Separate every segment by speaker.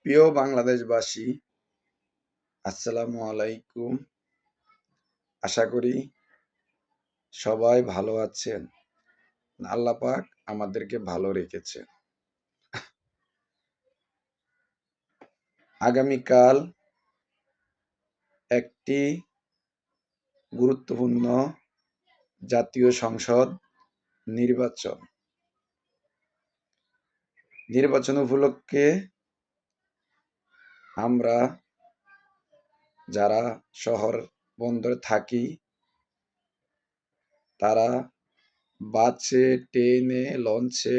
Speaker 1: প্রিয় বাংলাদেশবাসী, আসসালামু আলাইকুম। আশা করি সবাই ভালো আছেন। আল্লাহ পাক আমাদেরকে ভালো রেখেছে। আগামীকাল একটি গুরুত্বপূর্ণ জাতীয় সংসদ নির্বাচন উপলক্ষে আমরা যারা শহর বন্দরে থাকি তারা বাসে, ট্রেনে, লঞ্চে,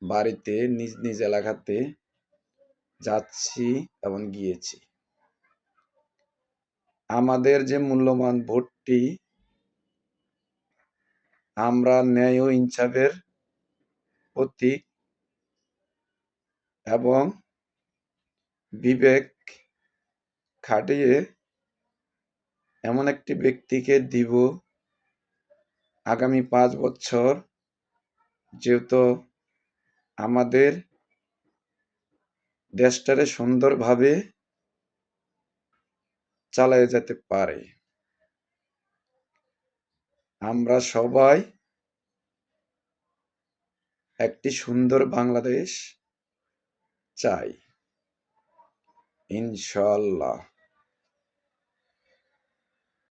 Speaker 1: বাড়িতে নিজ নিজ এলাকাতে যাচ্ছি এবং গিয়েছি। আমাদের যে মূল্যবান ভোটটি আমরা ন্যায় ও ইনসাফের প্রতীক এবং বিবেক খাটিয়ে এমন একটি ব্যক্তিকে দিব আগামী 5 বছর যেহেতু আমাদের দেশটারে সুন্দরভাবে চালায় যেতে পারে। আমরা সবাই একটি সুন্দর বাংলাদেশ চাই, ইনশাআল্লাহ।